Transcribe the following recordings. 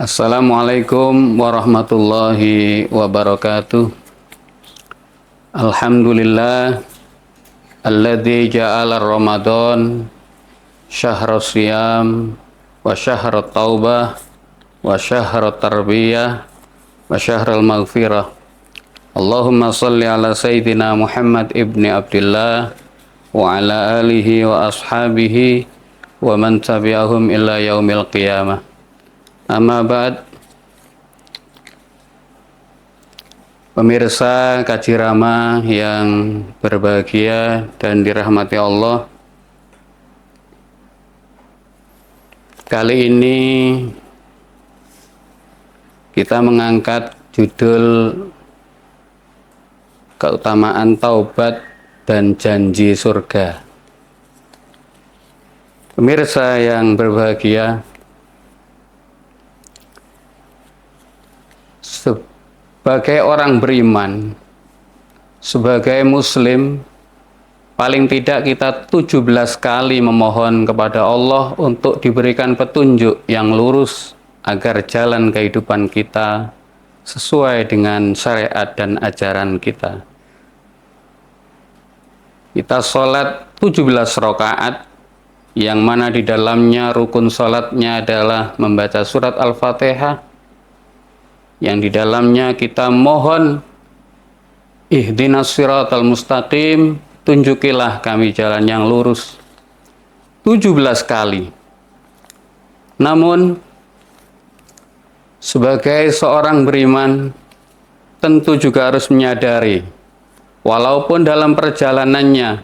Assalamualaikum warahmatullahi wabarakatuh. Alhamdulillah alladzi ja'ala Ramadan syahrus siyam wa syahrut taubah wa syahrut tarbiyah wa syahrul maghfirah. Allahumma salli ala sayyidina Muhammad ibni Abdullah wa ala alihi wa ashabihi wa man tabi'ahum ila yaumil qiyamah. Amma ba'd. Pemirsa Kaji Rama yang berbahagia dan dirahmati Allah, kali ini kita mengangkat judul keutamaan taubat dan janji surga. Pemirsa yang berbahagia, sebagai orang beriman, sebagai muslim, paling tidak kita 17 kali memohon kepada Allah untuk diberikan petunjuk yang lurus agar jalan kehidupan kita sesuai dengan syariat dan ajaran kita. Kita sholat 17 rakaat, yang mana di dalamnya rukun sholatnya adalah membaca surat Al-Fatihah, yang di dalamnya kita mohon ihdinas siratal mustaqim, tunjukilah kami jalan yang lurus, 17 kali. Namun sebagai seorang beriman tentu juga harus menyadari, walaupun dalam perjalanannya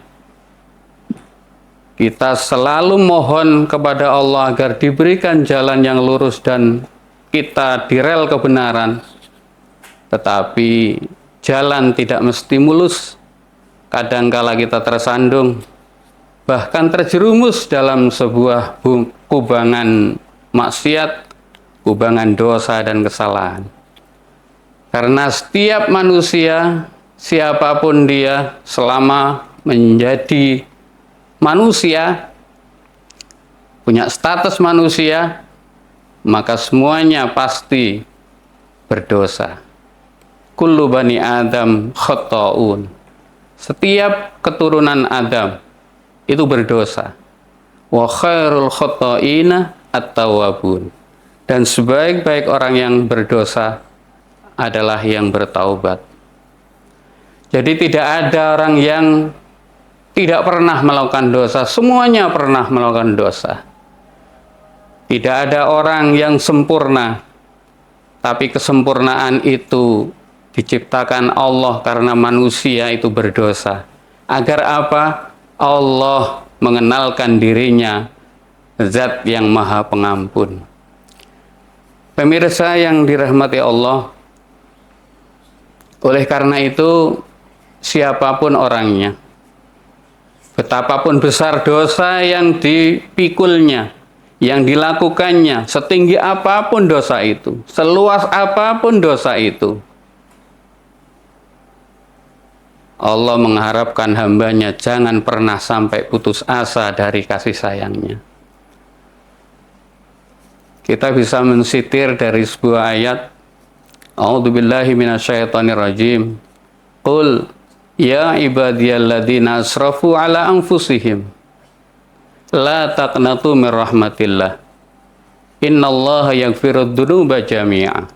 kita selalu mohon kepada Allah agar diberikan jalan yang lurus dan kita di rel kebenaran, tetapi jalan tidak mesti mulus. Kadangkala kita tersandung, bahkan terjerumus dalam sebuah kubangan maksiat, kubangan dosa dan kesalahan. Karena setiap manusia, siapapun dia, selama menjadi manusia, punya status manusia, maka semuanya pasti berdosa. Kullu bani Adam khata'un. Setiap keturunan Adam itu berdosa. Wa khairul khata'ina at-tawwabun. Dan sebaik-baik orang yang berdosa adalah yang bertaubat. Jadi tidak ada orang yang tidak pernah melakukan dosa, semuanya pernah melakukan dosa. Tidak ada orang yang sempurna, tapi kesempurnaan itu diciptakan Allah karena manusia itu berdosa. Agar apa? Allah mengenalkan dirinya Zat yang Maha Pengampun. Pemirsa yang dirahmati Allah, oleh karena itu siapapun orangnya, betapapun besar dosa yang dipikulnya, yang dilakukannya, setinggi apapun dosa itu, seluas apapun dosa itu, Allah mengharapkan hambanya jangan pernah sampai putus asa dari kasih sayangnya. Kita bisa mensitir dari sebuah ayat, A'udzubillahi minasyaitonirrajim. Qul ya ibadiyalladzina asrafu ala anfusihim la taqnatu min rahmatillah. Innallaha yaghfirud dzunuba jami'a.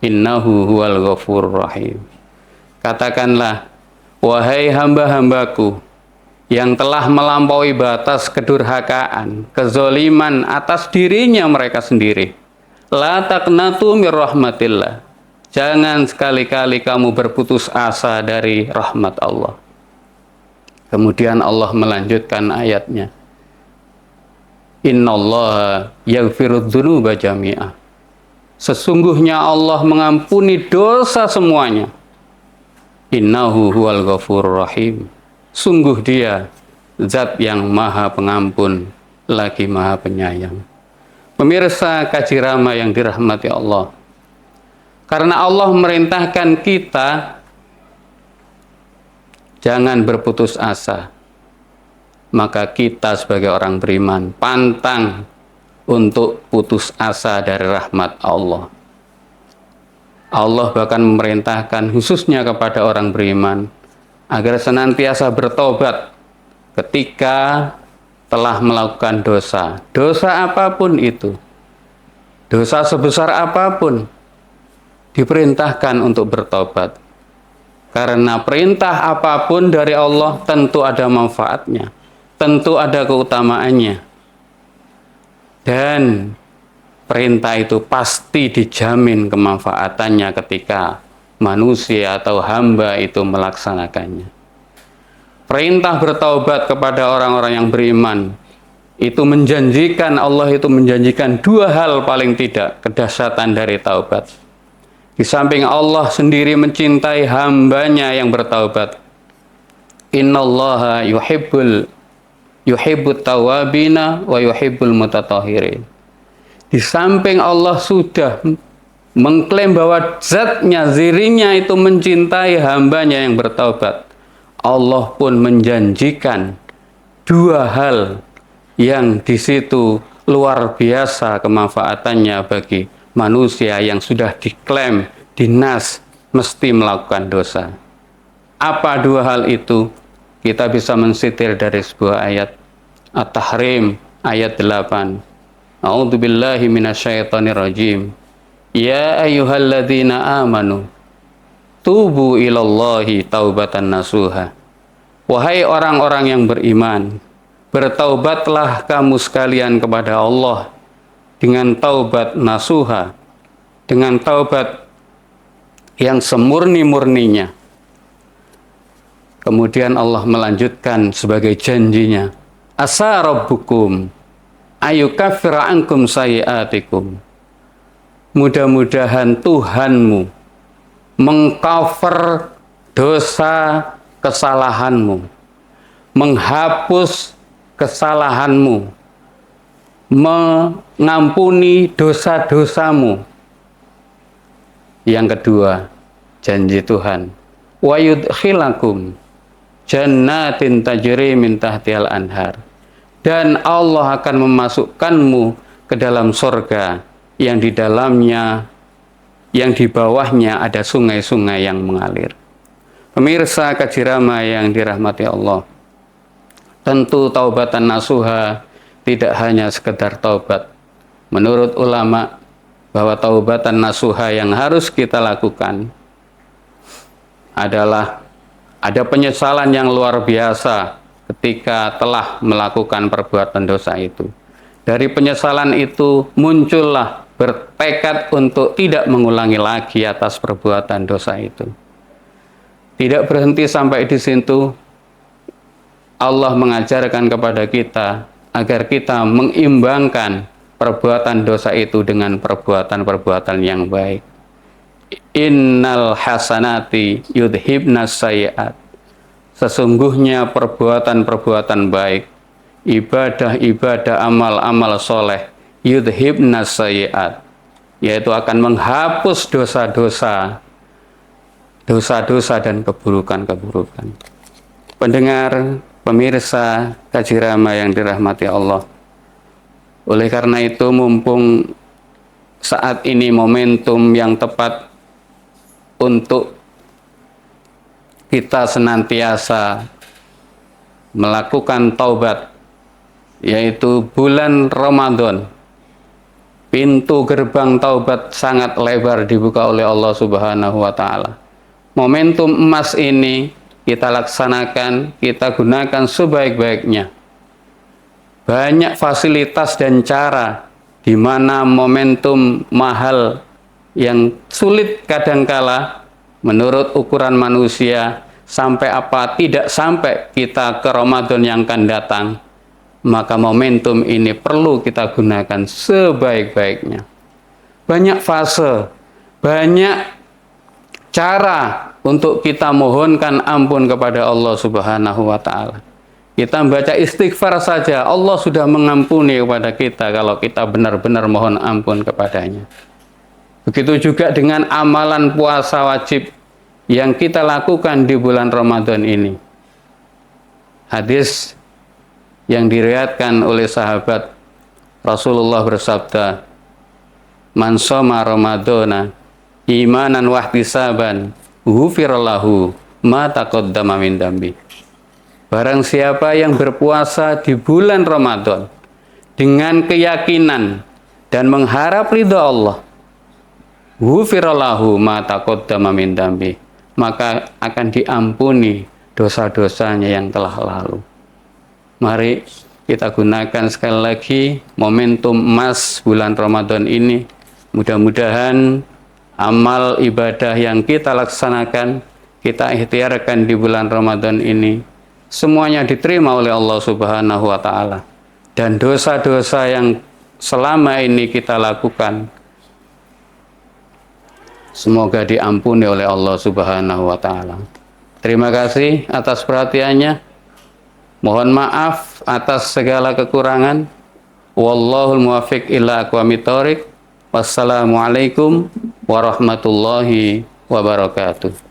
Innahu huwal ghafurur rahim. Katakanlah, wahai hamba-hambaku yang telah melampaui batas kedurhakaan, kezoliman atas dirinya mereka sendiri. La taqnatu min rahmatillah. Jangan sekali-kali kamu berputus asa dari rahmat Allah. Kemudian Allah melanjutkan ayatnya. Innallaha yaghfirudz dzunuba jami'a. Sesungguhnya Allah mengampuni dosa semuanya. Innahu huwal ghafurur rahim. Sungguh Dia Zat yang Maha Pengampun lagi Maha Penyayang. Pemirsa Kaji Rama yang dirahmati Allah, karena Allah merintahkan kita jangan berputus asa. maka kita sebagai orang beriman pantang untuk putus asa dari rahmat Allah. Allah bahkan memerintahkan khususnya kepada orang beriman agar senantiasa bertobat ketika telah melakukan dosa. Dosa apapun itu, dosa sebesar apapun, diperintahkan untuk bertobat. Karena perintah apapun dari Allah tentu ada manfaatnya, tentu ada keutamaannya. Dan perintah itu pasti dijamin kemanfaatannya ketika manusia atau hamba itu melaksanakannya. Perintah bertaubat kepada orang-orang yang beriman itu menjanjikan, Allah itu menjanjikan dua hal paling tidak kedahsyatan dari taubat. Di samping Allah sendiri mencintai hambanya yang bertaubat. Innallaha yuhibbut tawabina wa yuhibbul mutatahhirin. Di samping Allah sudah mengklaim bahwa zatnya, dirinya itu mencintai hambanya yang bertaubat, Allah pun menjanjikan dua hal yang di situ luar biasa kemanfaatannya bagi manusia yang sudah diklaim, dinas, mesti melakukan dosa. Apa dua hal itu? Kita bisa mensitir dari sebuah ayat At-Tahrim ayat 8. A'udzubillahi minasyaitonirrajim. Ya ayyuhalladzina amanu tubu ilallahi taubatan nasuha. Wahai orang-orang yang beriman, bertaubatlah kamu sekalian kepada Allah dengan taubat nasuha, dengan taubat yang semurni-murninya. Kemudian Allah melanjutkan sebagai janjinya, asa rabbukum ayukaffira ankum sayiatikum. Mudah-mudahan Tuhanmu mengcover dosa kesalahanmu, menghapus kesalahanmu, mengampuni dosa-dosamu. Yang kedua, janji Tuhan, wa yudkhilakum jannatin tajri min tahtihal anhar. Dan Allah akan memasukkanmu ke dalam surga yang di dalamnya, yang di bawahnya ada sungai-sungai yang mengalir. Pemirsa Kajirama yang dirahmati Allah, tentu taubatan nasuha tidak hanya sekedar taubat. Menurut ulama, bahwa taubatan nasuha yang harus kita lakukan adalah ada penyesalan yang luar biasa ketika telah melakukan perbuatan dosa itu. Dari penyesalan itu muncullah bertekad untuk tidak mengulangi lagi atas perbuatan dosa itu. Tidak berhenti sampai di situ, Allah mengajarkan kepada kita agar kita mengimbangkan perbuatan dosa itu dengan perbuatan-perbuatan yang baik. Innal hasanati yudhibnas sayiat. Sesungguhnya perbuatan-perbuatan baik, ibadah-ibadah, amal-amal soleh, yudhibnas sayiat, yaitu akan menghapus dosa-dosa dan keburukan-keburukan. Pendengar, pemirsa Kajirama yang dirahmati Allah, oleh karena itu mumpung saat ini momentum yang tepat untuk kita senantiasa melakukan taubat, yaitu bulan Ramadan. Pintu gerbang taubat sangat lebar dibuka oleh Allah Subhanahu wa Ta'ala. Momentum emas ini kita laksanakan, kita gunakan sebaik-baiknya. Banyak fasilitas dan cara di mana momentum mahal yang sulit kadangkala menurut ukuran manusia sampai apa tidak sampai kita ke Ramadan yang akan datang, maka momentum ini perlu kita gunakan sebaik-baiknya. Banyak fase, banyak cara untuk kita mohonkan ampun kepada Allah Subhanahu wa Ta'ala. Kita membaca istighfar saja, Allah sudah mengampuni kepada kita kalau kita benar-benar mohon ampun kepadanya. Begitu juga dengan amalan puasa wajib yang kita lakukan di bulan Ramadan ini. Hadis yang diriwayatkan oleh sahabat Rasulullah bersabda, "Man shoma Ramadhana imanan wahtisaban, ghufirallahu ma taqaddama min dambi." Barang siapa yang berpuasa di bulan Ramadan dengan keyakinan dan mengharap ridha Allah, ghufirallahu ma taqaddama min dambi, maka akan diampuni dosa-dosanya yang telah lalu. Mari kita gunakan sekali lagi momentum emas bulan Ramadan ini. Mudah-mudahan amal ibadah yang kita laksanakan, kita ikhtiarkan di bulan Ramadan ini, semuanya diterima oleh Allah Subhanahu wa Ta'ala, dan dosa-dosa yang selama ini kita lakukan semoga diampuni oleh Allah Subhanahu wa Ta'ala. Terima kasih atas perhatiannya. Mohon maaf atas segala kekurangan. Wallahul muwaffiq ila aqwamit thoriq. Wassalamualaikum warahmatullahi wabarakatuh.